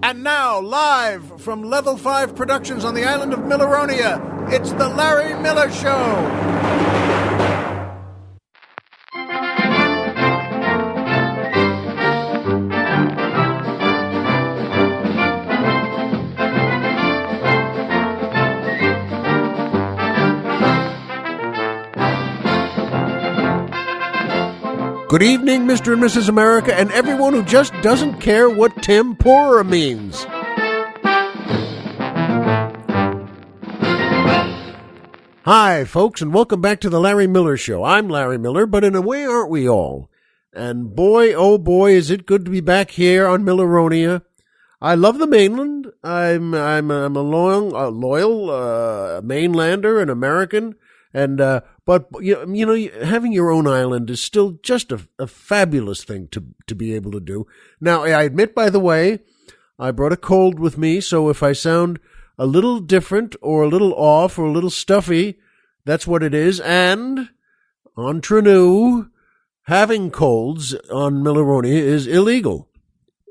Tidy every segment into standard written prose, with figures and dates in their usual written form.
And now, live from Level 5 Productions on the island of Milleronia, it's The Larry Miller Show. Good evening, Mr. and Mrs. America, and everyone who just doesn't care what tempura means. Hi, folks, and welcome back to the Larry Miller Show. I'm Larry Miller, but in a way, aren't we all? And boy, oh boy, is it good to be back here on Milleronia. I love the mainland. I'm a loyal mainlander, an American, and but you know, having your own island is still just a fabulous thing to be able to do. Now, I admit, by the way, I brought a cold with me, so if I sound a little different or a little off or a little stuffy, that's what it is. And entre nous, having colds on Milleronia is illegal.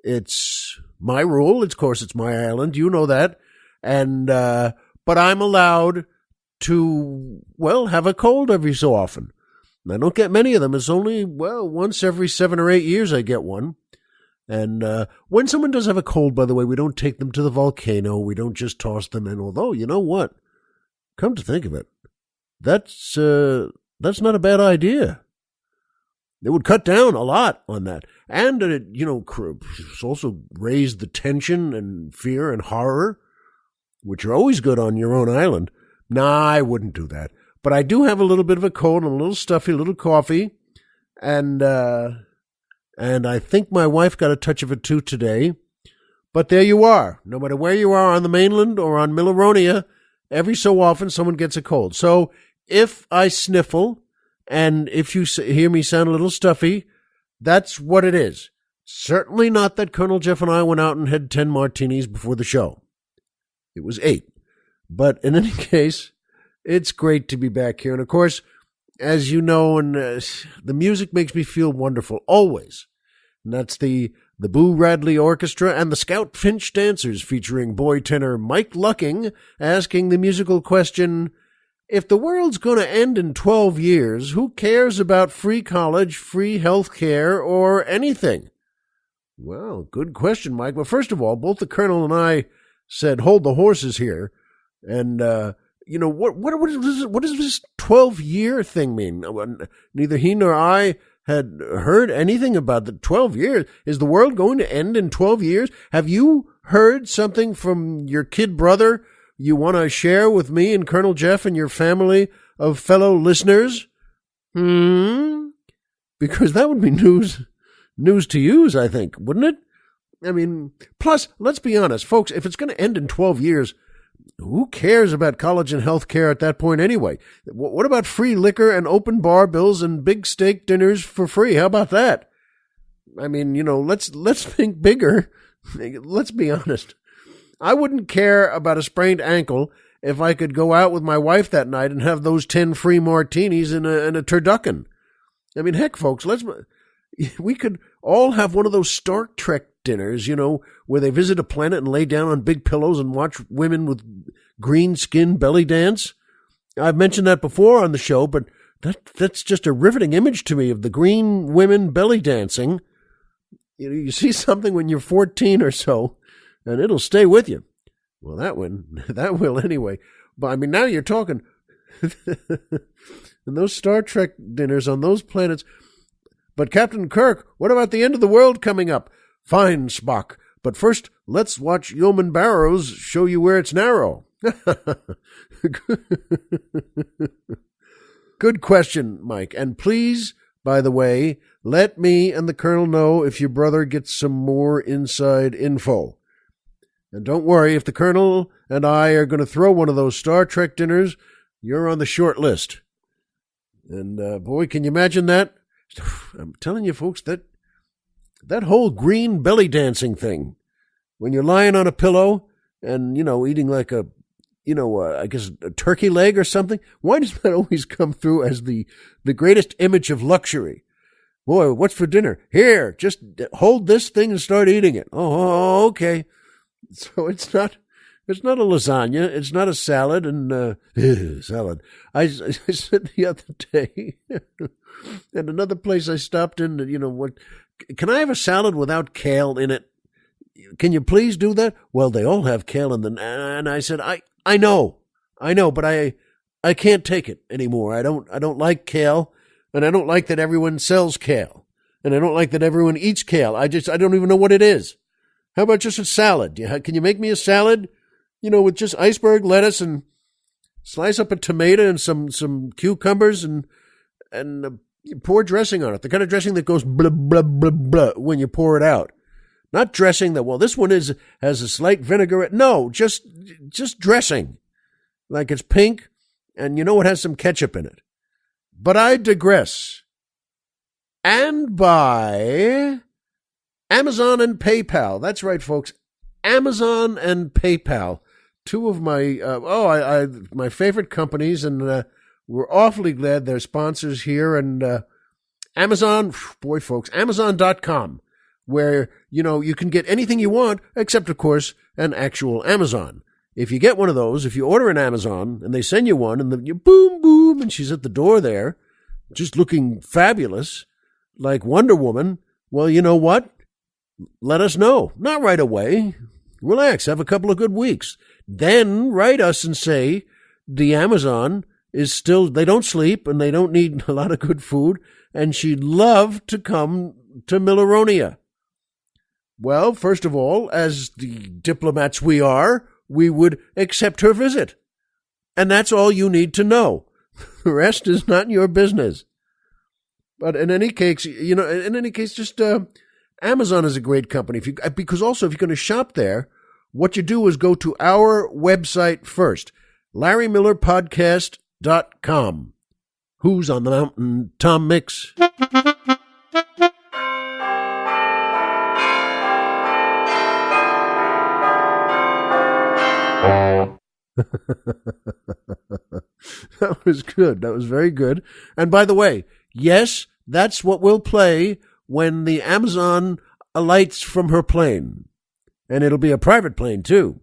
It's my rule. Of course, it's my island. You know that. And but I'm allowed to, well, have a cold every so often. I don't get many of them. It's only, well, once every 7 or 8 years I get one. And when someone does have a cold, by the way, we don't take them to the volcano. We don't just toss them in. Although, you know what? Come to think of it, that's not a bad idea. It would cut down a lot on that. And it, it's also raised the tension and fear and horror, which are always good on your own island. Nah, I wouldn't do that. But I do have a little bit of a cold and a little stuffy, a little coffee. And I think my wife got a touch of it too today. But there you are. No matter where you are on the mainland or on Milleronia, every so often someone gets a cold. So if I sniffle and if you hear me sound a little stuffy, that's what it is. Certainly not that Colonel Jeff and I went out and had 10 martinis before the show. It was 8. But in any case, it's great to be back here. And of course, as you know, and the music makes me feel wonderful, always. And that's the Boo Radley Orchestra and the Scout Finch Dancers featuring boy tenor Mike Lucking asking the musical question, if the world's going to end in 12 years, who cares about free college, free health care, or anything? Well, good question, Mike. Well, first of all, both the Colonel and I said, hold the horses here. And, what does this 12-year thing mean? Neither he nor I had heard anything about the 12 years. Is the world going to end in 12 years? Have you heard something from your kid brother you want to share with me and Colonel Jeff and your family of fellow listeners? Because that would be news to use, I think, wouldn't it? I mean, plus, let's be honest, folks, if it's going to end in 12 years, who cares about college and health care at that point anyway? What about free liquor and open bar bills and big steak dinners for free? How about that? I mean, let's think bigger. Let's be honest. I wouldn't care about a sprained ankle if I could go out with my wife that night and have those 10 free martinis and a turducken. I mean, heck, folks, we could all have one of those Star Trek dinners, where they visit a planet and lay down on big pillows and watch women with green skin belly dance. I've mentioned that before on the show, but that's just a riveting image to me of the green women belly dancing. You see something when you're 14 or so, and it'll stay with you. Well, that will anyway. But I mean, now you're talking and those Star Trek dinners on those planets. But Captain Kirk, what about the end of the world coming up? Fine, Spock, but first let's watch Yeoman Barrows show you where it's narrow. Good question, Mike. And please, by the way, let me and the Colonel know if your brother gets some more inside info. And don't worry, if the Colonel and I are going to throw one of those Star Trek dinners, you're on the short list. And boy, can you imagine that? I'm telling you, folks, that whole green belly dancing thing, when you're lying on a pillow and, eating like I guess a turkey leg or something, why does that always come through as the greatest image of luxury? Boy, what's for dinner? Here, just hold this thing and start eating it. Oh, okay. So it's not a lasagna. It's not a salad. And salad. I said the other day, at another place I stopped in, what? Can I have a salad without kale in it? Can you please do that? Well, they all have kale in them. And I said, I know, but I can't take it anymore. I don't like kale, and I don't like that everyone sells kale, and I don't like that everyone eats kale. I don't even know what it is. How about just a salad? Can you make me a salad, with just iceberg lettuce and slice up a tomato and some cucumbers and you pour dressing on it, the kind of dressing that goes blah, blah, blah, blah when you pour it out. Not dressing that, well, this one has a slight vinaigrette. No, just dressing. Like it's pink, and it has some ketchup in it. But I digress. And by Amazon and PayPal. That's right, folks. Amazon and PayPal. Two of my, my favorite companies, and we're awfully glad they're sponsors here. And Amazon, boy, folks, Amazon.com, where, you can get anything you want, except, of course, an actual Amazon. If you get one of those, if you order an Amazon and they send you one, and then you boom, boom, and she's at the door there, just looking fabulous, like Wonder Woman, well, you know what? Let us know. Not right away. Relax. Have a couple of good weeks. Then write us and say the Amazon is still, they don't sleep and they don't need a lot of good food, and she'd love to come to Milleronia. Well, first of all, as the diplomats we are, we would accept her visit. And that's all you need to know. The rest is not your business. But in any case, just Amazon is a great company. Because also, if you're going to shop there, what you do is go to our website first, LarryMillerPodcast.com. Who's on the Mountain? Tom Mix. That was good. That was very good. And by the way, yes, that's what we'll play when the Amazon alights from her plane. And it'll be a private plane, too.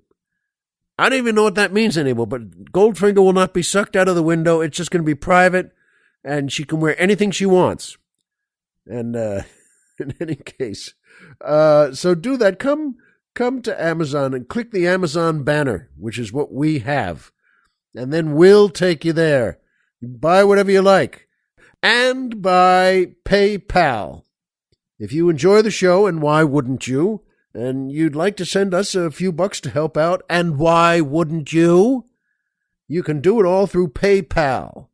I don't even know what that means anymore, but Goldfinger will not be sucked out of the window. It's just going to be private, and she can wear anything she wants. And in any case, so do that. Come to Amazon and click the Amazon banner, which is what we have. And then we'll take you there. Buy whatever you like. And by PayPal. If you enjoy the show, and why wouldn't you, and you'd like to send us a few bucks to help out, and why wouldn't you, you can do it all through PayPal.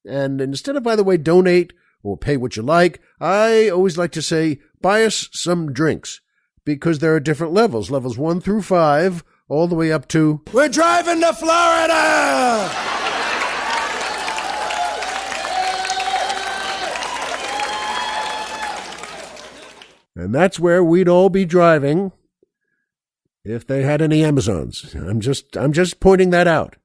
And instead of, by the way, donate or pay what you like, I always like to say, buy us some drinks. Because there are different levels 1 through 5, all the way up to, we're driving to Florida! And that's where we'd all be driving if they had any Amazons. I'm just pointing that out.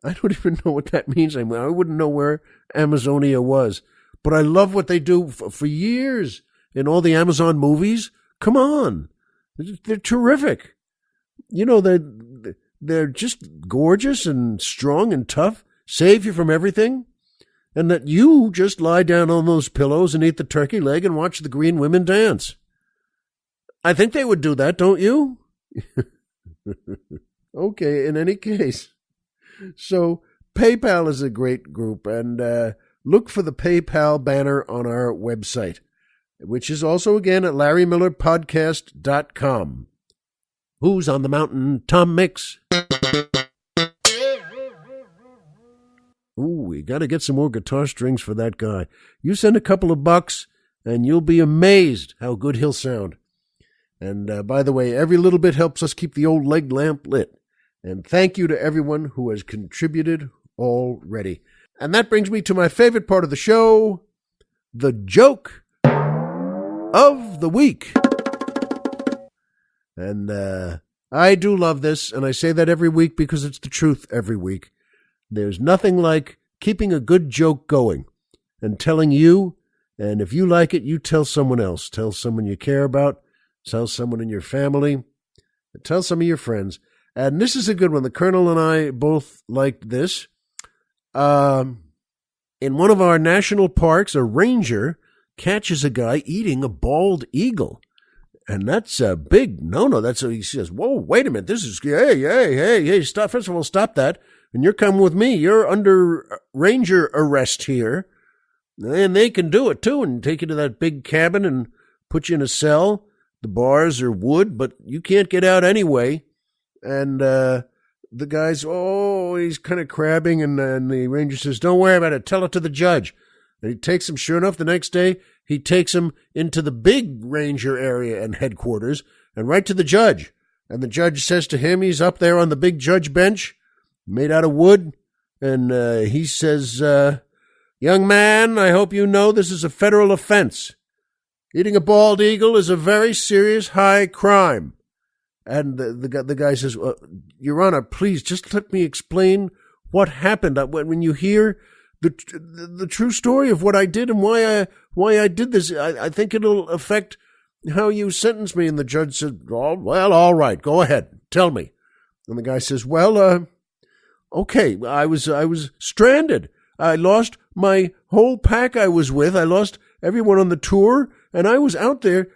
I don't even know what that means anymore. I wouldn't know where Amazonia was. But I love what they do for years in all the Amazon movies. Come on. They're terrific. They're just gorgeous and strong and tough, save you from everything, and that you just lie down on those pillows and eat the turkey leg and watch the green women dance. I think they would do that, don't you? Okay, in any case. So PayPal is a great group, and look for the PayPal banner on our website, which is also, again, at LarryMillerPodcast.com. Who's on the Mountain? Tom Mix. Ooh, we got to get some more guitar strings for that guy. You send a couple of bucks, and you'll be amazed how good he'll sound. And by the way, every little bit helps us keep the old leg lamp lit. And thank you to everyone who has contributed already. And that brings me to my favorite part of the show, the joke of the week. And I do love this, and I say that every week because it's the truth every week. There's nothing like keeping a good joke going and telling you, and if you like it, you tell someone else. Tell someone you care about. Tell someone in your family. Tell some of your friends. And this is a good one. The Colonel and I both liked this. In one of our national parks, a ranger catches a guy eating a bald eagle. And that's a big no-no. That's what he says. Whoa, wait a minute. This is, hey, stop. First of all, stop that. And you're coming with me. You're under ranger arrest here. And they can do it, too, and take you to that big cabin and put you in a cell. The bars are wood, but you can't get out anyway. And the guy's, he's kind of crabbing, and the ranger says, don't worry about it. Tell it to the judge. And he takes him, sure enough, the next day, he takes him into the big ranger area and headquarters and right to the judge. And the judge says to him, he's up there on the big judge bench, made out of wood, and he says, young man, I hope you know this is a federal offense. Eating a bald eagle is a very serious high crime. And the guy says, Your Honor, please just let me explain what happened. When you hear the true story of what I did and why I did this, I think it'll affect how you sentence me. And the judge said, all right, go ahead, tell me. And the guy says, okay, I was stranded. I lost my whole pack I was with. I lost everyone on the tour, and I was out there,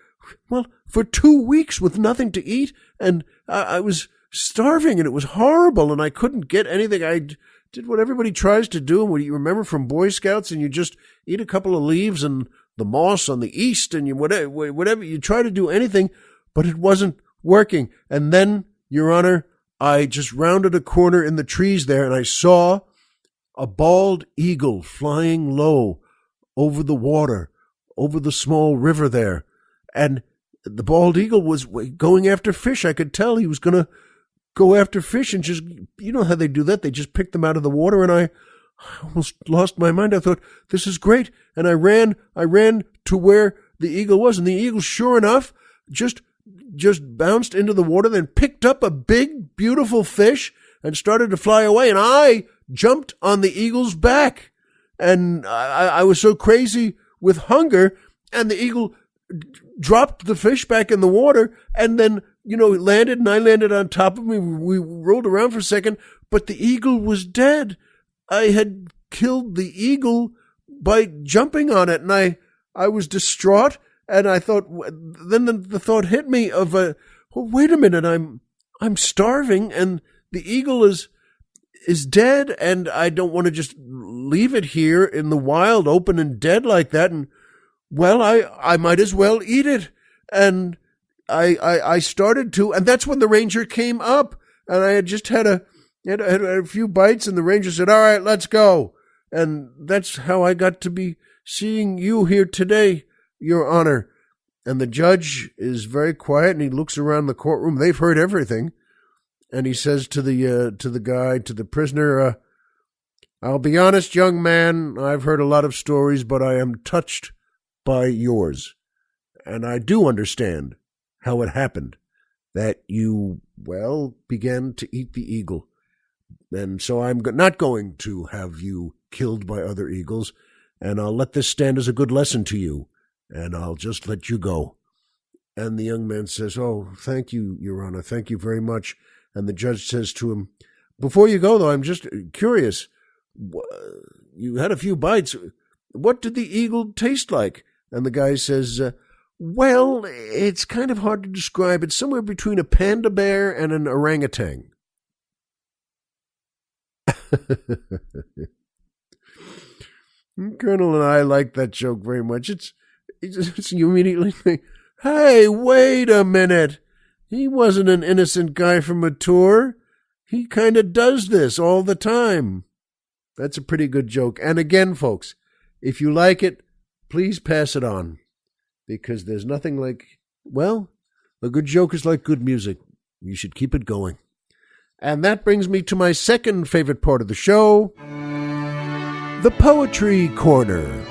for 2 weeks with nothing to eat, and I was starving, and it was horrible, and I couldn't get anything. I did what everybody tries to do, and what you remember from Boy Scouts, and you just eat a couple of leaves and the moss on the east, and you whatever you try to do anything, but it wasn't working. And then, Your Honor, I just rounded a corner in the trees there, and I saw a bald eagle flying low over the water, over the small river there. And the bald eagle was going after fish. I could tell he was going to go after fish and just, you know how they do that? They just pick them out of the water, and I almost lost my mind. I thought, this is great. And I ran to where the eagle was, and the eagle, sure enough, just bounced into the water, then picked up a big, beautiful fish and started to fly away. And I jumped on the eagle's back. And I was so crazy with hunger, and the eagle dropped the fish back in the water, and then, landed, and I landed on top of me. We rolled around for a second, but the eagle was dead. I had killed the eagle by jumping on it, and I was distraught, and I thought, then the thought hit me of, wait a minute, I'm starving, and the eagle is dead, and I don't want to just leave it here in the wild, open and dead like that, and I might as well eat it. And I started to, and that's when the ranger came up, and I had just had a few bites, and the ranger said, all right, let's go. And that's how I got to be seeing you here today, Your Honor. And the judge is very quiet, and he looks around the courtroom. They've heard everything. And he says to the prisoner, I'll be honest, young man, I've heard a lot of stories, but I am touched by yours. And I do understand how it happened, that you, began to eat the eagle. And so I'm not going to have you killed by other eagles, and I'll let this stand as a good lesson to you, and I'll just let you go. And the young man says, oh, thank you, Your Honor, thank you very much. And the judge says to him, before you go, though, I'm just curious. You had a few bites. What did the eagle taste like? And the guy says, it's kind of hard to describe. It's somewhere between a panda bear and an orangutan. Colonel and I like that joke very much. It's you immediately think, hey, wait a minute. He wasn't an innocent guy from a tour. He kind of does this all the time. That's a pretty good joke. And again, folks, if you like it, please pass it on. Because there's nothing like, a good joke is like good music. You should keep it going. And that brings me to my second favorite part of the show, the Poetry Corner.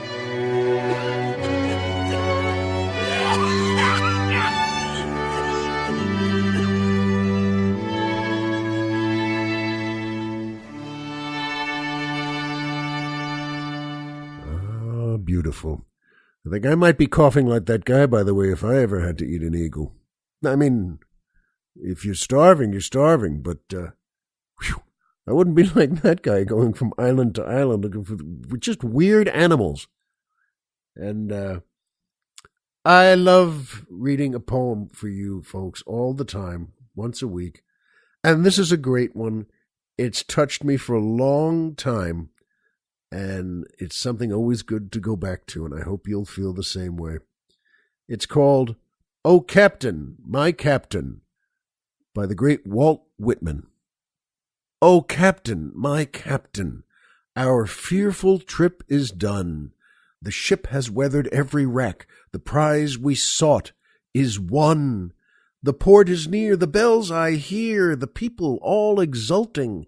Beautiful. I think I might be coughing like that guy, by the way, if I ever had to eat an eagle. I mean, If you're starving, you're starving. But I wouldn't be like that guy going from island to island looking for just weird animals. And I love reading a poem for you folks all the time, once a week. And this is a great one. It's touched me for a long time. And it's something always good to go back to. And I hope you'll feel the same way. It's called "O Captain, My Captain" by the great Walt Whitman. O Captain, my Captain, our fearful trip is done. The ship has weathered every wreck. The prize we sought is won. The port is near, the bells I hear, the people all exulting,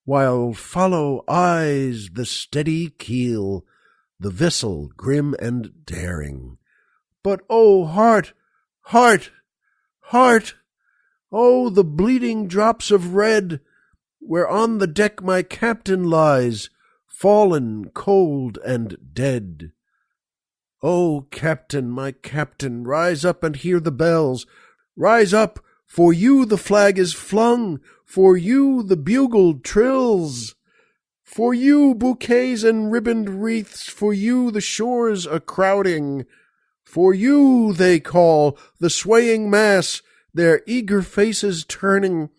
while follow eyes the steady keel, the vessel grim and daring. But, oh, heart, heart, heart, oh, the bleeding drops of red, where on the deck my captain lies, fallen cold and dead. O captain, my captain, rise up and hear the bells. Rise up, for you the flag is flung, for you the bugle trills. For you bouquets and ribboned wreaths, for you the shores are crowding. For you they call, the swaying mass, their eager faces turning.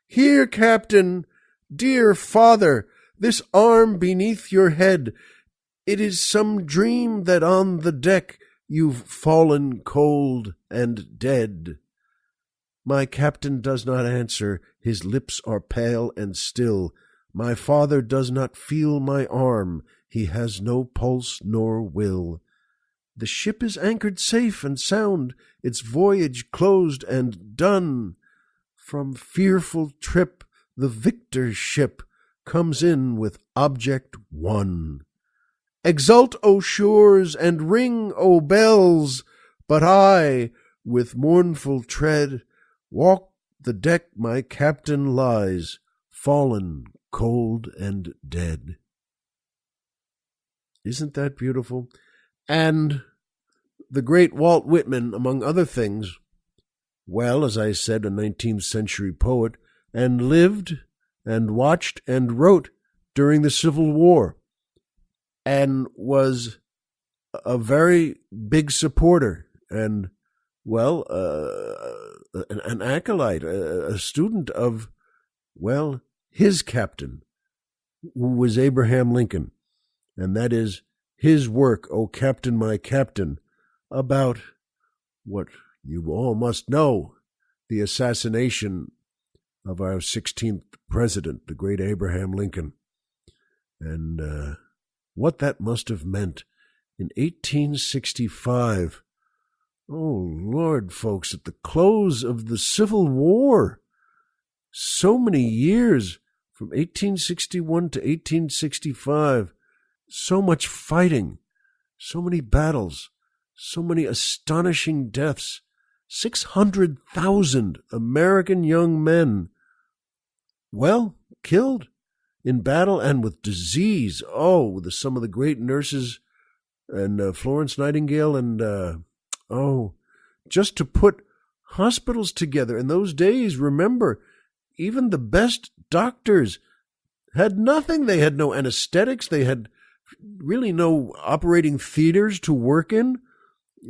Here, captain, dear father, this arm beneath your head, it is some dream that on the deck you've fallen cold and dead. My captain does not answer, his lips are pale and still. My father does not feel my arm, he has no pulse nor will. The ship is anchored safe and sound, its voyage closed and done. From fearful trip the victor ship comes in with object won. Exult, O shores, and ring, O bells, but I, with mournful tread, walk the deck my captain lies, fallen cold and dead. Isn't that beautiful? And the great Walt Whitman, among other things, well, as I said, a 19th century poet, and lived and watched and wrote during the Civil War, and was a very big supporter and, well, an acolyte, a student of, well, his captain, who was Abraham Lincoln. And that is his work, O Captain, My Captain, about what you all must know, the assassination of our 16th president, the great Abraham Lincoln. And what that must have meant in 1865. Oh, Lord, folks, at the close of the Civil War, so many years, from 1861 to 1865, so much fighting, so many battles, so many astonishing deaths, 600,000 American young men, well, killed in battle and with disease. Oh, some of the great nurses and Florence Nightingale and, just to put hospitals together. In those days, remember, even the best doctors had nothing. They had no anesthetics. They had really no operating theaters to work in,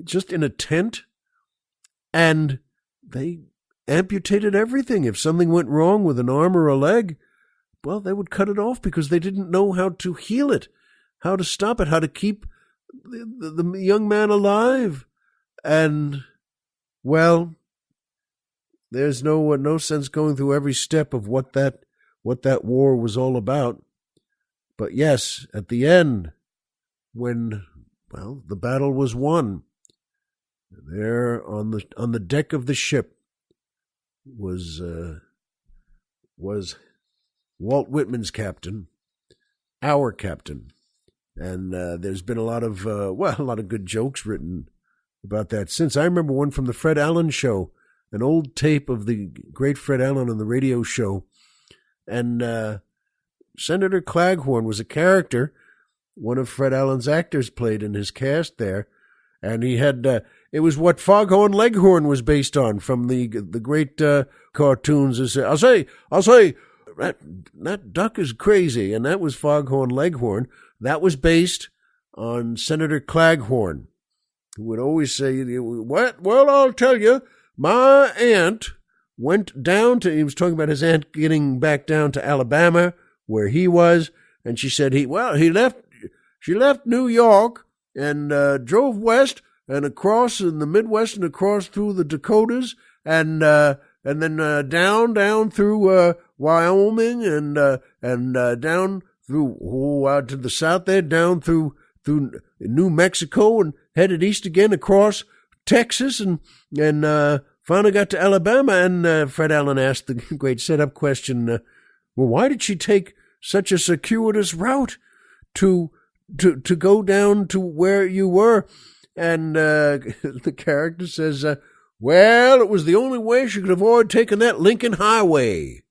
just in a tent. And they amputated everything. If something went wrong with an arm or a leg, well, they would cut it off because they didn't know how to heal it, how to stop it, how to keep the young man alive. And, well, there's no sense going through every step of what that war was all about. But yes, at the end, when, well, the battle was won, there on the deck of the ship was Walt Whitman's captain, our captain. And there's been a lot of good jokes written about that since. I remember one from the Fred Allen Show, an old tape of the great Fred Allen on the radio show. And Senator Claghorn was a character one of Fred Allen's actors played in his cast there. And he had, It was what Foghorn Leghorn was based on from the great cartoons. I'll say, that duck is crazy, and that was Foghorn Leghorn. That was based on Senator Claghorn, who would always say, "What? Well, I'll tell you, my aunt went down to," he was talking about his aunt getting back down to Alabama, where he was, and she said she left New York and drove west and across in the Midwest and across through the Dakotas and then down through Wyoming and down through out to the south there, down through New Mexico and headed east again across Texas and finally got to Alabama. And Fred Allen asked the great setup question, well, why did she take such a circuitous route to go down to where you were? And the character says, well, it was the only way she could avoid taking that Lincoln Highway,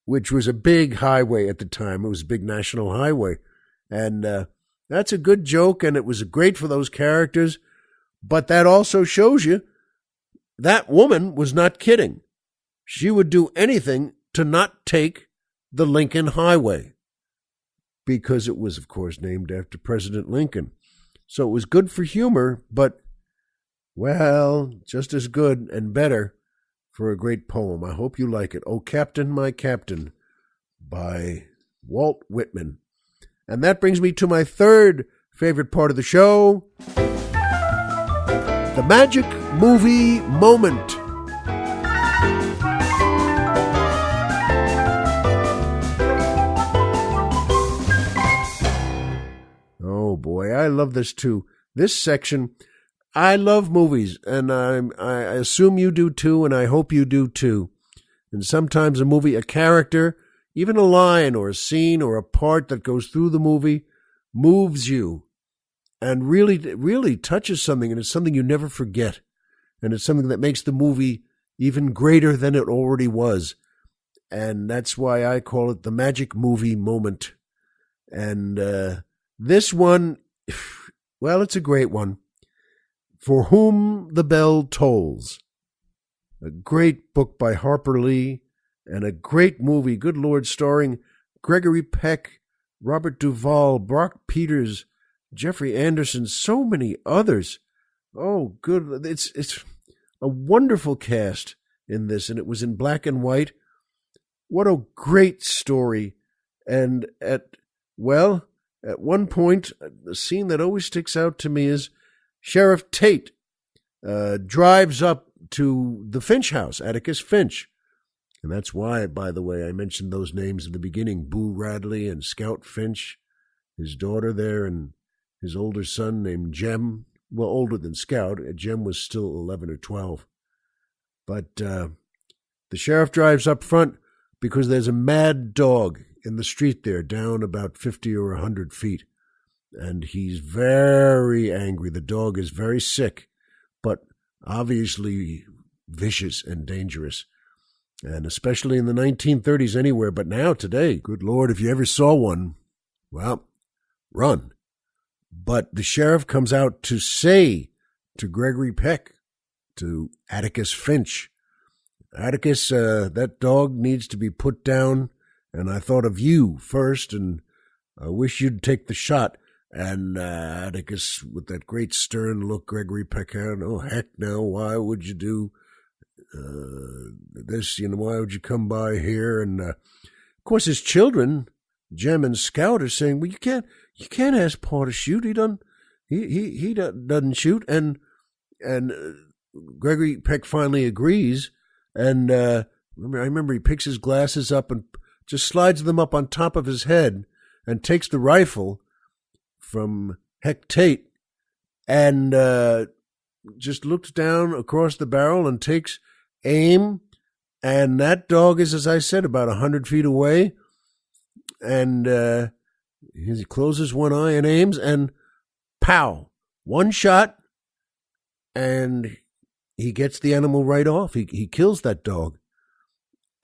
which was a big highway at the time. It was a big national highway. And that's a good joke, and it was great for those characters. But that also shows you that woman was not kidding. She would do anything to not take the Lincoln Highway because it was, of course, named after President Lincoln. So it was good for humor, but, well, just as good and better for a great poem. I hope you like it. "Oh, Captain, My Captain" by Walt Whitman. And that brings me to my third favorite part of the show, the magic movie moment. Oh boy, I love this too. This section, I love movies, and I assume you do too, and I hope you do too. And sometimes a movie, a character, even a line or a scene or a part that goes through the movie moves you and really touches something, and it's something you never forget. And it's something that makes the movie even greater than it already was. And that's why I call it the magic movie moment. And this one, well, it's a great one. For Whom the Bell Tolls. A great book by Harper Lee and a great movie, good Lord, starring Gregory Peck, Robert Duvall, Brock Peters, Jeffrey Anderson, so many others. Oh, good. It's a wonderful cast in this, and it was in black and white. What a great story. And at one point, the scene that always sticks out to me is Sheriff Tate drives up to the Finch house, Atticus Finch. And that's why, by the way, I mentioned those names in the beginning, Boo Radley and Scout Finch, his daughter there, and his older son named Jem. Well, older than Scout. Jem was still 11 or 12. But the sheriff drives up front because there's a mad dog in the street there, down about 50 or 100 feet. And he's very angry. The dog is very sick, but obviously vicious and dangerous. And especially in the 1930s anywhere, but now today, good Lord, if you ever saw one, well, run. But the sheriff comes out to say to Gregory Peck, to Atticus Finch, Atticus, that dog needs to be put down, and I thought of you first, and I wish you'd take the shot. And Atticus, with that great stern look, Gregory Peck had, oh, heck no, why would you do this? Why would you come by here? And of course, his children, Jem and Scout, are saying, well, you can't ask Pa to shoot. He doesn't shoot. And Gregory Peck finally agrees. And I remember he picks his glasses up and just slides them up on top of his head and takes the rifle from Heck Tate and just looks down across the barrel and takes aim. And that dog is, as I said, about 100 feet away. And he closes one eye and aims, and pow, one shot, and he gets the animal right off. He kills that dog.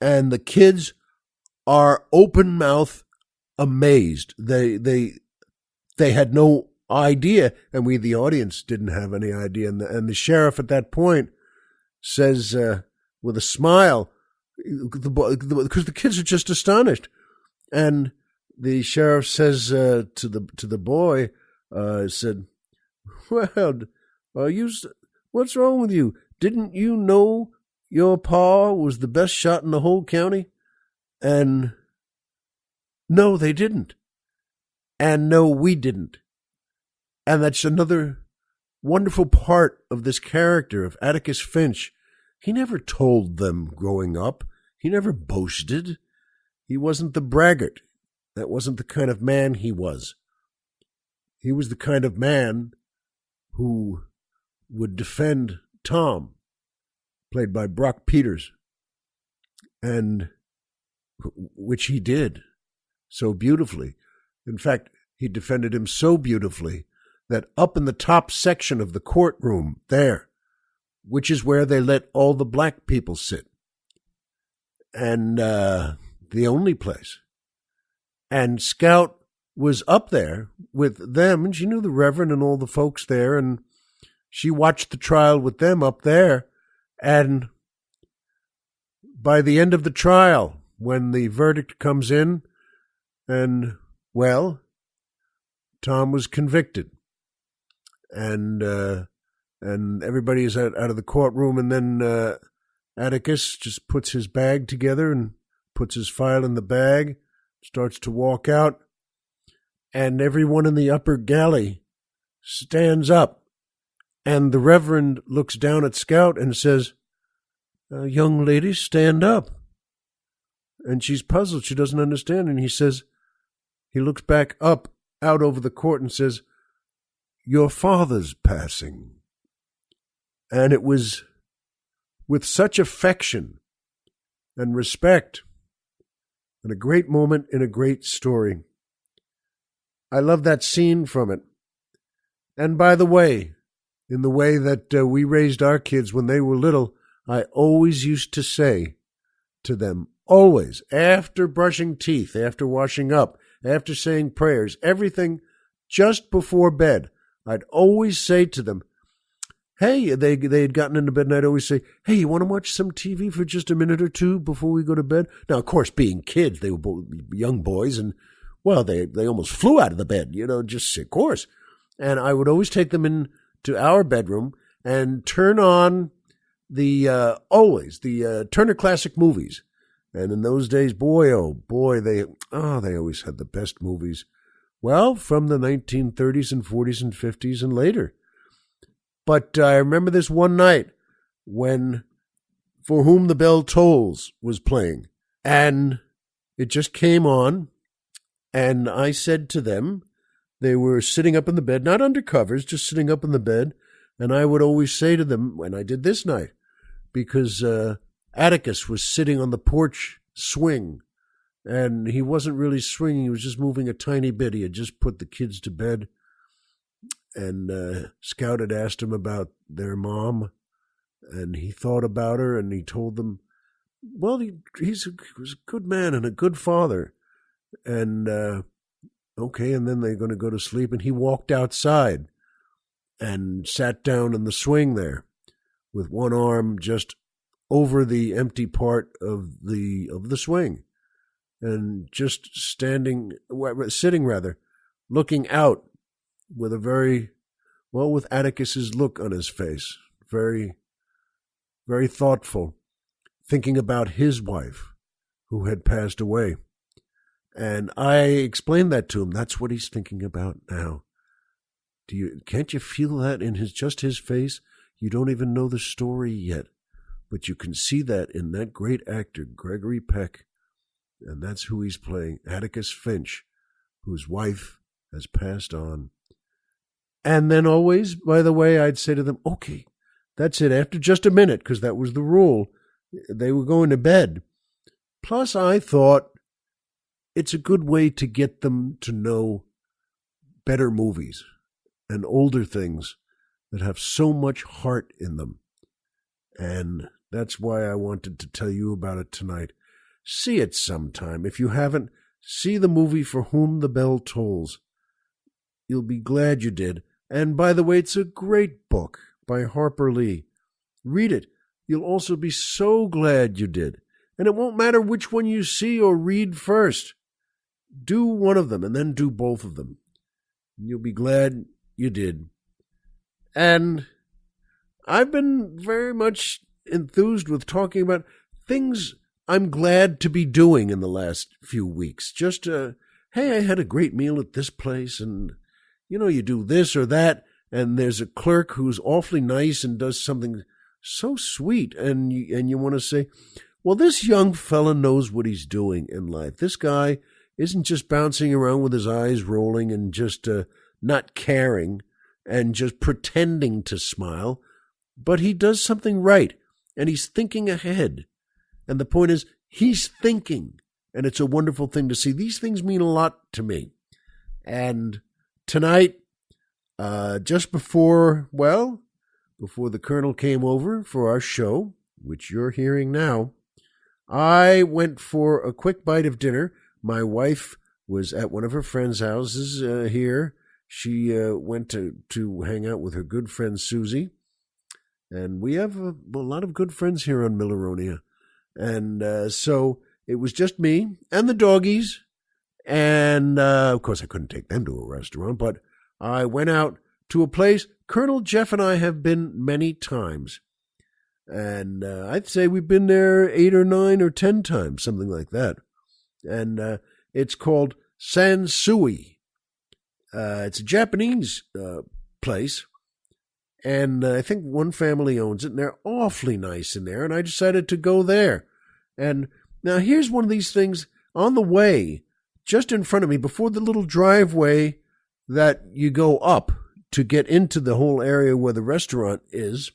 And the kids are open mouth amazed. They had no idea, and we, the audience, didn't have any idea. And the sheriff at that point says, with a smile, because the kids are just astonished, and the sheriff says to the boy, said, "Well, what's wrong with you? Didn't you know your pa was the best shot in the whole county?" And no, they didn't. And no, we didn't. And that's another wonderful part of this character of Atticus Finch. He never told them growing up. He never boasted. He wasn't the braggart. That wasn't the kind of man he was. He was the kind of man who would defend Tom, played by Brock Peters, and which he did so beautifully. In fact, he defended him so beautifully that up in the top section of the courtroom there, which is where they let all the black people sit, and the only place, and Scout was up there with them, and she knew the Reverend and all the folks there, and she watched the trial with them up there. And by the end of the trial, when the verdict comes in, and, well, Tom was convicted. And everybody is out of the courtroom, and then Atticus just puts his bag together and puts his file in the bag, starts to walk out, and everyone in the upper galley stands up, and the Reverend looks down at Scout and says, "Young lady, stand up." And she's puzzled. She doesn't understand. And he looks back up out over the court and says, "Your father's passing." And it was with such affection and respect, and a great moment in a great story. I love that scene from it. And by the way, in the way that we raised our kids when they were little, I always used to say to them, always, after brushing teeth, after washing up, after saying prayers, everything just before bed, I'd always say to them, hey, they had gotten into bed, and I'd always say, hey, you want to watch some TV for just a minute or two before we go to bed? Now, of course, being kids, they were both young boys, and, well, they almost flew out of the bed, just of course. And I would always take them into our bedroom and turn on always the Turner Classic Movies. And in those days, boy, oh boy, they always had the best movies. Well, from the 1930s and 40s and 50s and later. But I remember this one night when For Whom the Bell Tolls was playing, and it just came on, and I said to them, they were sitting up in the bed, not under covers, just sitting up in the bed, and I would always say to them, when I did this night, because Atticus was sitting on the porch swing, and he wasn't really swinging, he was just moving a tiny bit. He had just put the kids to bed, and Scout had asked him about their mom, and he thought about her, and he told them, well, he was a good man and a good father, and okay, and then they're going to go to sleep, and he walked outside and sat down in the swing there with one arm just over the empty part of the swing, and just sitting looking out with with Atticus's look on his face, very, very thoughtful, thinking about his wife who had passed away. And I explained that to him. That's what he's thinking about now. Can't you feel that in his face? You don't even know the story yet, but you can see that in that great actor, Gregory Peck, and that's who he's playing, Atticus Finch, whose wife has passed on. And then always, by the way, I'd say to them, okay, that's it, after just a minute, because that was the rule. They were going to bed. Plus, I thought it's a good way to get them to know better movies and older things that have so much heart in them. And that's why I wanted to tell you about it tonight. See it sometime. If you haven't, see the movie For Whom the Bell Tolls. You'll be glad you did. And by the way, it's a great book by Harper Lee. Read it. You'll also be so glad you did. And it won't matter which one you see or read first. Do one of them and then do both of them. You'll be glad you did. And I've been very much enthused with talking about things I'm glad to be doing in the last few weeks. Just, hey, I had a great meal at this place, and, you do this or that, and there's a clerk who's awfully nice and does something so sweet, and you want to say, well, this young fella knows what he's doing in life. This guy isn't just bouncing around with his eyes rolling and just not caring and just pretending to smile, but he does something right, and he's thinking ahead. And the point is, he's thinking, and it's a wonderful thing to see. These things mean a lot to me. And tonight, just before the Colonel came over for our show, which you're hearing now, I went for a quick bite of dinner. My wife was at one of her friends' houses here. She went to hang out with her good friend Susie. And we have a lot of good friends here on Milleronia. And so it was just me and the doggies. And, of course, I couldn't take them to a restaurant, but I went out to a place Colonel Jeff and I have been many times. And I'd say we've been there 8 or 9 or 10 times, something like that. And it's called Sansui. It's a Japanese place. And I think one family owns it, and they're awfully nice in there, and I decided to go there. And now here's one of these things. On the way, just in front of me, before the little driveway that you go up to get into the whole area where the restaurant is,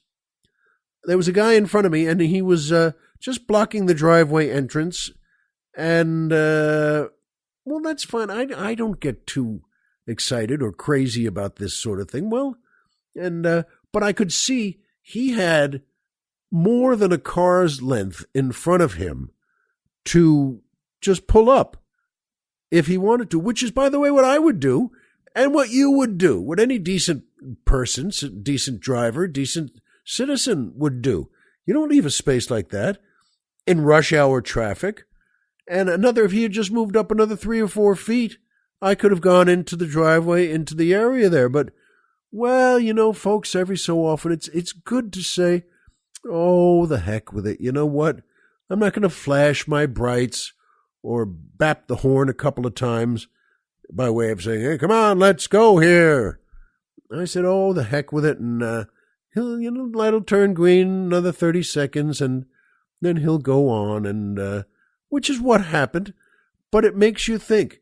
there was a guy in front of me, and he was just blocking the driveway entrance. And, well, that's fine. I don't get too excited or crazy about this sort of thing. Well, but I could see he had more than a car's length in front of him to just pull up if he wanted to, which is, by the way, what I would do and what you would do, what any decent person, decent driver, decent citizen would do. You don't leave a space like that in rush hour traffic. And if he had just moved up another 3 or 4 feet, I could have gone into the driveway, into the area there. But, well, folks, every so often it's good to say, oh, the heck with it. You know what? I'm not going to flash my brights or bap the horn a couple of times by way of saying, hey, come on, let's go here. I said, oh, the heck with it. And light will turn green another 30 seconds, and then he'll go on, and which is what happened. But it makes you think,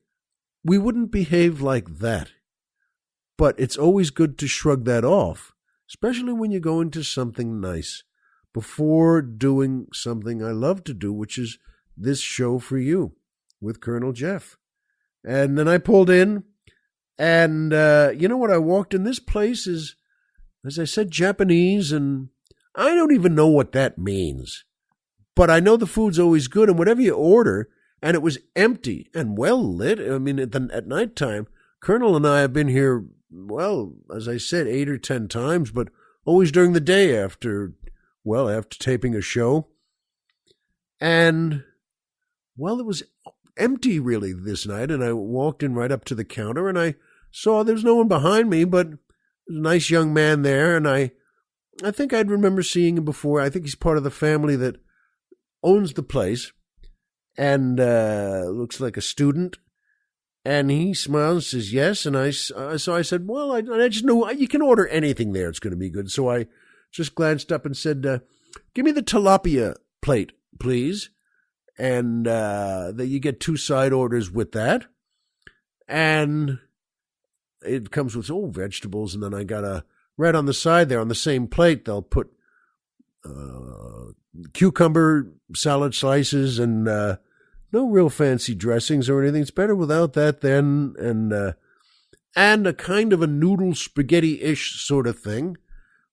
we wouldn't behave like that. But it's always good to shrug that off, especially when you go into something nice, before doing something I love to do, which is this show for you with Colonel Jeff. And then I pulled in, and you know what? I walked in. This place is, as I said, Japanese, and I don't even know what that means. But I know the food's always good, and whatever you order, and it was empty and well lit. I mean, at nighttime, Colonel and I have been here, well, as I said, 8 or 10 times, but always during the day after taping a show. And, well, it was empty really this night, and I walked in right up to the counter, and I saw there was no one behind me, but there's a nice young man there, and I think I'd remember seeing him before. I think he's part of the family that owns the place, and looks like a student. And he smiles and says yes, and I said, well, I just know you can order anything there. It's going to be good. So I just glanced up and said, give me the tilapia plate, please. And that you get 2 side orders with that. And it comes with, vegetables. And then I got right on the side there on the same plate, they'll put cucumber salad slices and no real fancy dressings or anything. It's better without that then. And a kind of a noodle spaghetti-ish sort of thing.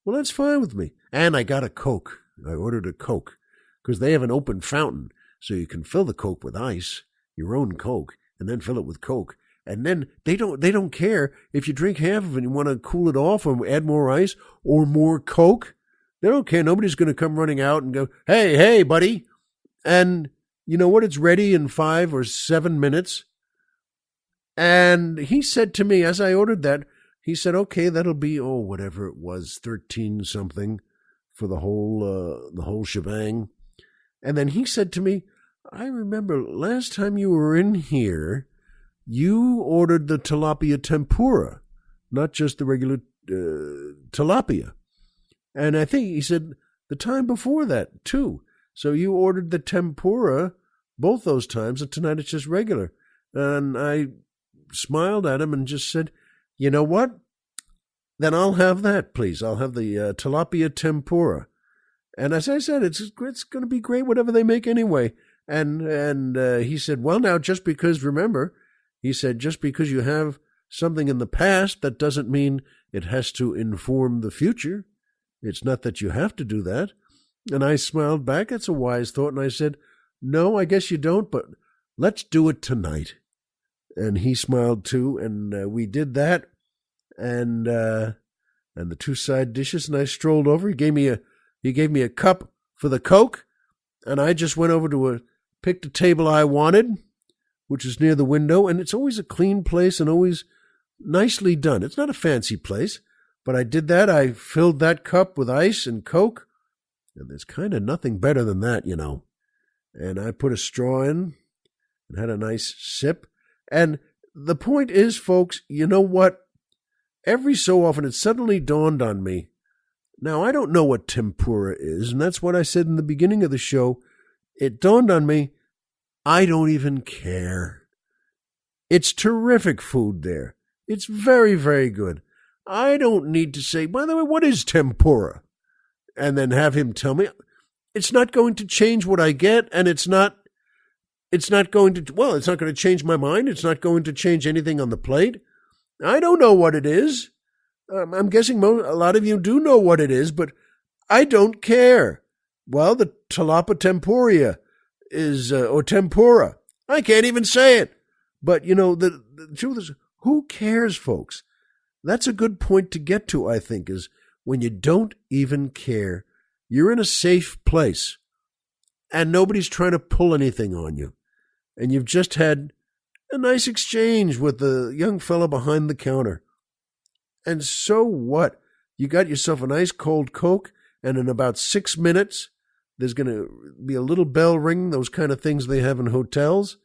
Well, that's fine with me. And I got a Coke. I ordered a Coke because they have an open fountain. So you can fill the Coke with ice, your own Coke, and then fill it with Coke. And then they don't care if you drink half of it and you want to cool it off or add more ice or more Coke. They don't care. Nobody's going to come running out and go, hey, buddy. And you know what? It's ready in 5 or 7 minutes. And he said to me, as I ordered that, he said, okay, that'll be, whatever it was, 13 something for the whole shebang. And then he said to me, I remember last time you were in here, you ordered the tilapia tempura, not just the regular tilapia. And I think he said the time before that, too. So you ordered the tempura both those times, and tonight it's just regular. And I smiled at him and just said, you know what? Then I'll have that, please. I'll have the tilapia tempura. And as I said, it's going to be great, whatever they make anyway. And he said, well, now, just because, remember, he said, just because you have something in the past, that doesn't mean it has to inform the future. It's not that you have to do that. And I smiled back. That's a wise thought. And I said, no, I guess you don't, but let's do it tonight. And he smiled too. And we did that. And the 2 side dishes. And I strolled over. He gave me a cup for the Coke. And I just went over picked a table I wanted, which is near the window. And it's always a clean place and always nicely done. It's not a fancy place, but I did that. I filled that cup with ice and Coke. And there's kind of nothing better than that, you know. And I put a straw in and had a nice sip. And the point is, folks, you know what? Every so often it suddenly dawned on me. Now, I don't know what tempura is, and that's what I said in the beginning of the show. It dawned on me, I don't even care. It's terrific food there. It's very, very good. I don't need to say, by the way, what is tempura? And then have him tell me. It's not going to change what I get, and it's not going to change my mind. It's not going to change anything on the plate. I don't know what it is. I'm guessing a lot of you do know what it is, but I don't care. Well, the tilapia tempura is, or tempura. I can't even say it. But, you know, the truth is, who cares, folks? That's a good point to get to, I think, is when you don't even care. You're in a safe place, and nobody's trying to pull anything on you. And you've just had a nice exchange with the young fella behind the counter. And so what? You got yourself a nice cold Coke, and in about 6 minutes, there's going to be a little bell ring, those kind of things they have in hotels,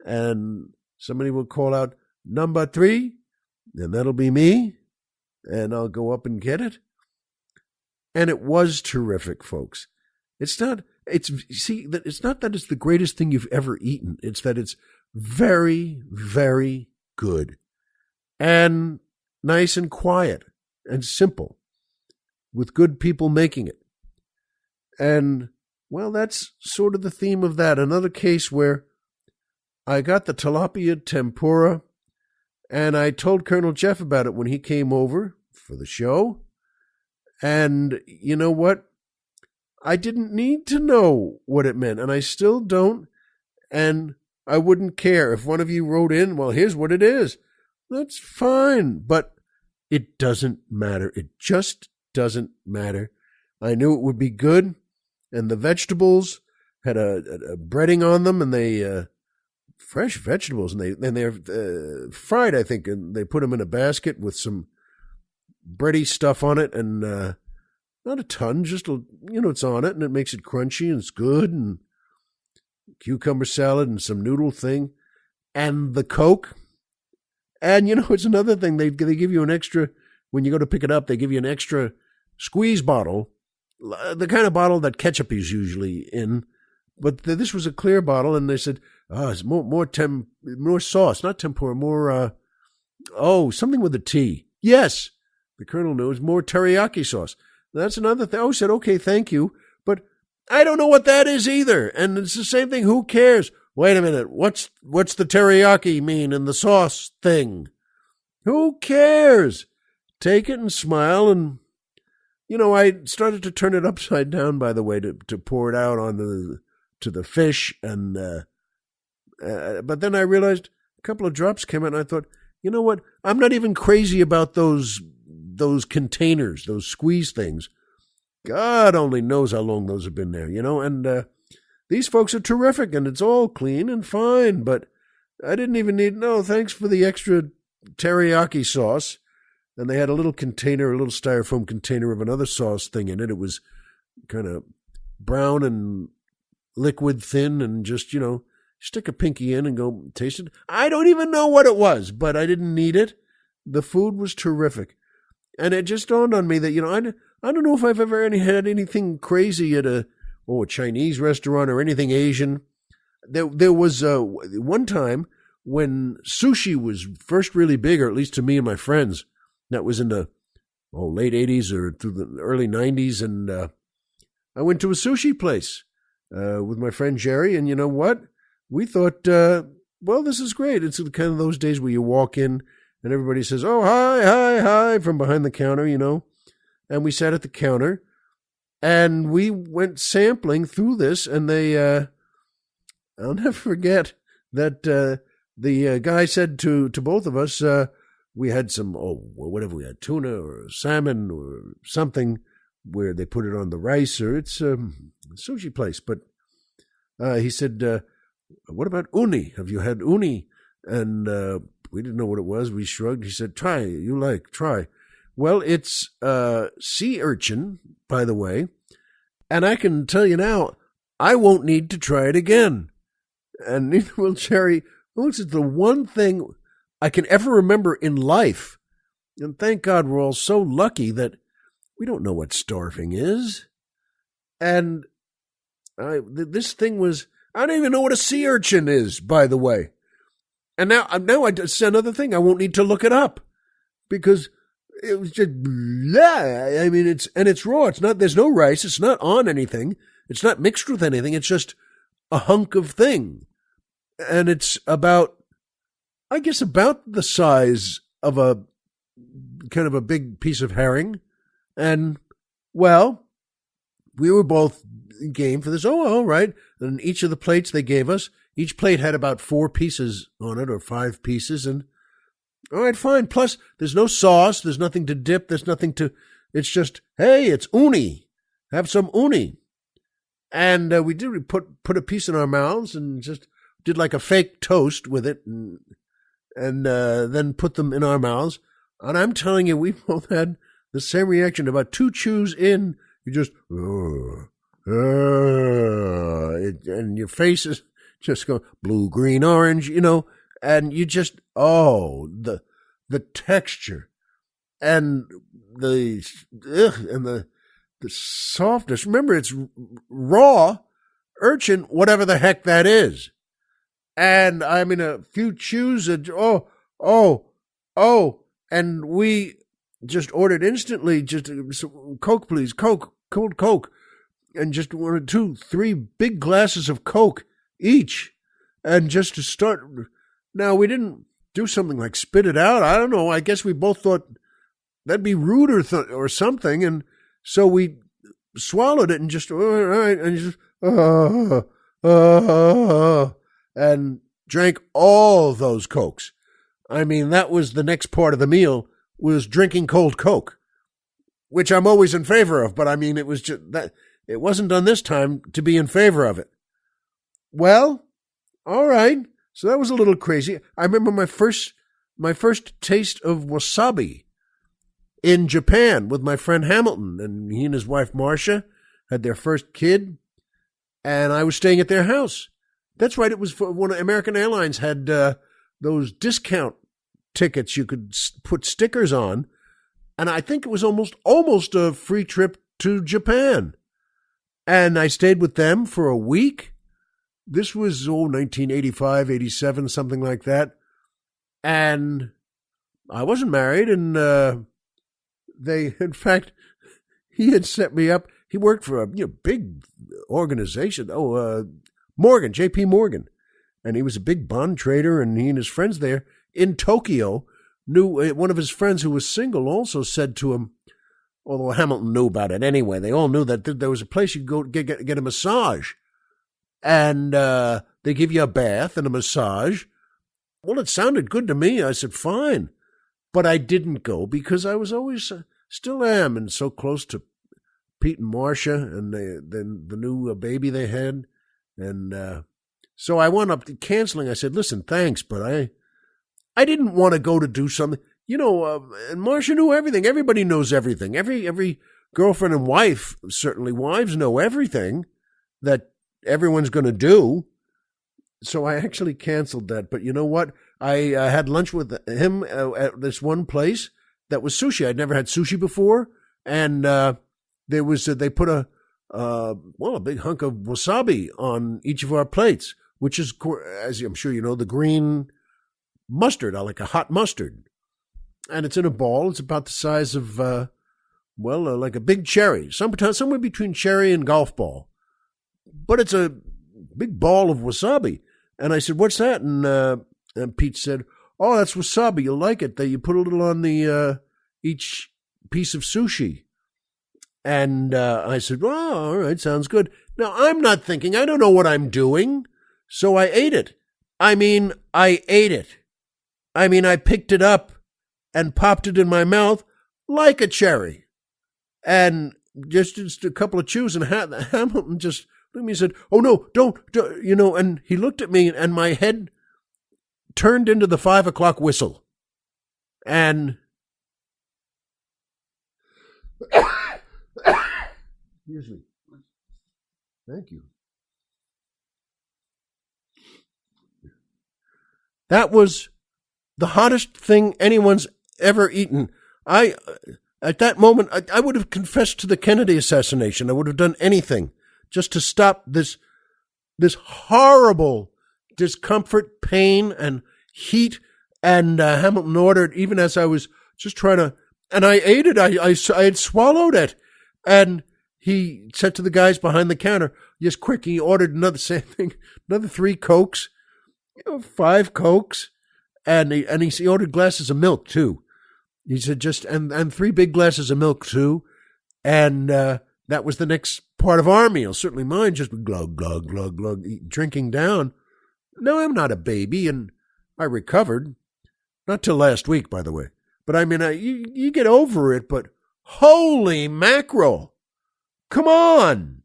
and somebody will call out, number 3, and that'll be me, and I'll go up and get it. And it was terrific, folks. It's not that it's the greatest thing you've ever eaten. It's that it's very, very good. And nice and quiet and simple, with good people making it. And, well, that's sort of the theme of that. Another case where I got the tilapia tempura, and I told Colonel Jeff about it when he came over for the show. And you know what? I didn't need to know what it meant, and I still don't, and I wouldn't care if one of you wrote in, well, here's what it is. That's fine, but it doesn't matter. It just doesn't matter. I knew it would be good, and the vegetables had a breading on them, and they fresh vegetables, and they're fried, I think, and they put them in a basket with some bready stuff on it, and not a ton, just it's on it, and it makes it crunchy, and it's good, and cucumber salad and some noodle thing, and the Coke. And, it's another thing. They give you an extra, when you go to pick it up, they give you an extra squeeze bottle, the kind of bottle that ketchup is usually in. But this was a clear bottle, and they said, it's more sauce, not tempura, more, something with a T. Yes, the Colonel knew, it's more teriyaki sauce. That's another thing. I said, okay, thank you. But I don't know what that is either. And it's the same thing. Who cares? Wait a minute. What's the teriyaki mean in the sauce thing? Who cares? Take it and smile. And, I started to turn it upside down, by the way, to pour it out on to the fish. And but then I realized, couple of drops came out, and I thought, you know what? I'm not even crazy about those containers, those squeeze things. God only knows how long those have been there, and these folks are terrific, and it's all clean and fine, but I didn't even need, no, thanks for the extra teriyaki sauce. And they had a little container, a little styrofoam container of another sauce thing in it. It was kind of brown and liquid thin, and just, stick a pinky in and go taste it. I don't even know what it was, but I didn't need it. The food was terrific. And it just dawned on me that, I don't know if I've ever had anything crazy at a Chinese restaurant or anything Asian. There was one time when sushi was first really big, or at least to me and my friends. That was in the late 80s or through the early 90s, and I went to a sushi place with my friend Jerry, and you know what? We thought, this is great. It's kind of those days where you walk in and everybody says, oh, hi, from behind the counter, And we sat at the counter, and we went sampling through this, and they, I'll never forget that the guy said to both of us, we had some, whatever we had, tuna or salmon or something where they put it on the rice, or it's a sushi place. But he said, what about uni? Have you had uni? And we didn't know what it was. We shrugged. He said, try, try. Well, it's sea urchin, by the way. And I can tell you now, I won't need to try it again. And neither will Jerry. It's the one thing I can ever remember in life. And thank God we're all so lucky that we don't know what starving is. And this thing was, I don't even know what a sea urchin is, by the way. And now it's another thing. I won't need to look it up because it was just blah. I mean, it's raw. It's not, there's no rice. It's not on anything. It's not mixed with anything. It's just a hunk of thing. And it's about the size of a kind of a big piece of herring. And, well, we were both game for this. Oh, all right. And each of the plates they gave us, each plate had about 4 pieces on it or 5 pieces. And, all right, fine. Plus, there's no sauce. There's nothing to dip. It's just, hey, it's uni. Have some uni. And we put a piece in our mouths and just did like a fake toast with it and then put them in our mouths. And I'm telling you, we both had the same reaction. About 2 chews in, you just, and your face is just going blue, green, orange, and you just, the texture and the softness. Remember, it's raw urchin, whatever the heck that is. And I mean, a few chews, and and we just ordered instantly, just Coke, please, Coke, cold Coke, and just 1, 2, 3 big glasses of Coke each, and just to start. Now, we didn't do something like spit it out. I don't know. I guess we both thought that'd be rude or something, and so we swallowed it and just, all right, and just, and drank all those Cokes. I mean, that was the next part of the meal, was drinking cold Coke, which I'm always in favor of, but I mean, it was just that it wasn't done this time to be in favor of it. Well, all right. So that was a little crazy. I remember my first taste of wasabi in Japan with my friend Hamilton, and he and his wife Marcia had their first kid, and I was staying at their house. That's right. It was for when American Airlines had those discount tickets you could put stickers on, and I think it was almost a free trip to Japan. And I stayed with them for a week. This was 1985, 87, something like that. And I wasn't married, and in fact, he had set me up. He worked for a big organization. Morgan, J.P. Morgan. And he was a big bond trader, and he and his friends there in Tokyo knew one of his friends who was single also said to him, although Hamilton knew about it anyway, they all knew that there was a place you could go get a massage. And they give you a bath and a massage. well, it sounded good to me. I said, fine. But I didn't go because I was always, still am, and so close to Pete and Marcia and the new baby they had. And so I wound up canceling. I said, listen, thanks, but I didn't want to go to do something. And Marcia knew everything. Everybody knows everything. Every girlfriend and wife, certainly wives know everything that everyone's going to do. So I actually canceled that. But you know what? I had lunch with him at this one place that was sushi. I'd never had sushi before. And they put a big hunk of wasabi on each of our plates, which is, as I'm sure you know, the green mustard, like a hot mustard. And it's in a ball. It's about the size of, like a big cherry, somewhere between cherry and golf ball. But it's a big ball of wasabi. And I said, what's that? And Pete said, oh, that's wasabi. You'll like it. You put a little on the each piece of sushi. And I said, well, all right, sounds good. Now, I'm not thinking, I don't know what I'm doing. So I ate it. I ate it. I picked it up and popped it in my mouth like a cherry. And just a couple of chews, and Hamilton just looked at me and said, oh, no, don't, and he looked at me, and my head turned into the 5 o'clock whistle. And excuse me. Thank you. That was the hottest thing anyone's ever eaten. At that moment, I would have confessed to the Kennedy assassination. I would have done anything just to stop this horrible discomfort, pain, and heat. And Hamilton ordered, even as I was just trying to, and I ate it. I had swallowed it. And he said to the guys behind the counter, just quick, he ordered another 3 Cokes, 5 Cokes, and he ordered glasses of milk too. He said and 3 big glasses of milk too. And that was the next part of our meal. Certainly mine, just glug, glug, glug, glug, drinking down. No, I'm not a baby, and I recovered. Not till last week, by the way. But you get over it, but holy mackerel. Come on.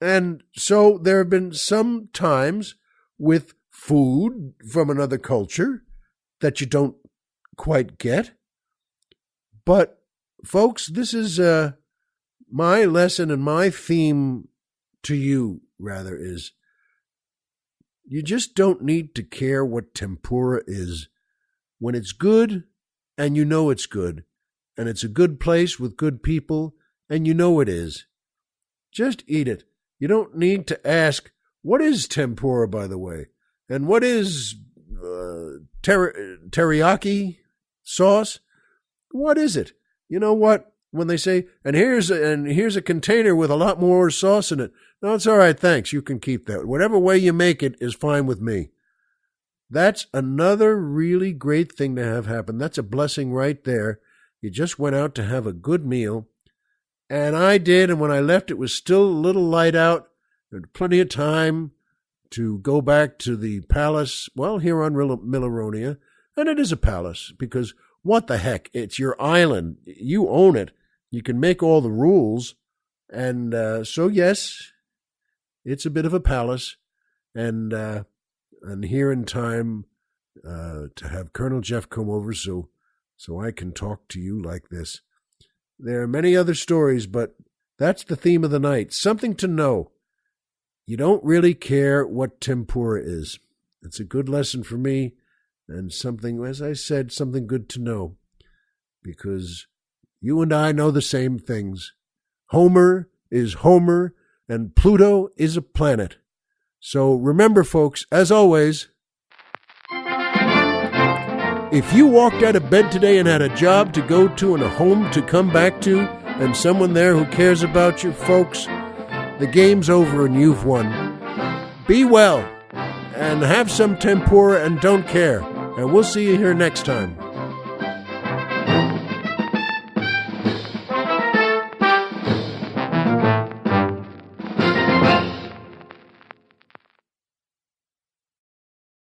And so there have been some times with food from another culture that you don't quite get. But, folks, this is my lesson, and my theme to you, rather, is you just don't need to care what tempura is when it's good and you know it's good, and it's a good place with good people and you know it is. Just eat it. You don't need to ask, what is tempura, by the way? And what is teriyaki sauce? What is it? You know what? When they say, and here's a container with a lot more sauce in it. No, it's all right, thanks. You can keep that. Whatever way you make it is fine with me. That's another really great thing to have happen. That's a blessing right there. You just went out to have a good meal. And I did, and when I left, it was still a little light out. There was plenty of time to go back to the palace, here on Milleronia. And it is a palace, because what the heck? It's your island. You own it. You can make all the rules. And so, yes, it's a bit of a palace. And here in time to have Colonel Jeff come over so I can talk to you like this. There are many other stories, but that's the theme of the night. Something to know. You don't really care what tempura is. It's a good lesson for me, and something, as I said, something good to know. Because you and I know the same things. Homer is Homer, and Pluto is a planet. So remember, folks, as always, if you walked out of bed today and had a job to go to and a home to come back to, and someone there who cares about you, folks, the game's over and you've won. Be well, and have some tempura, and don't care. And we'll see you here next time.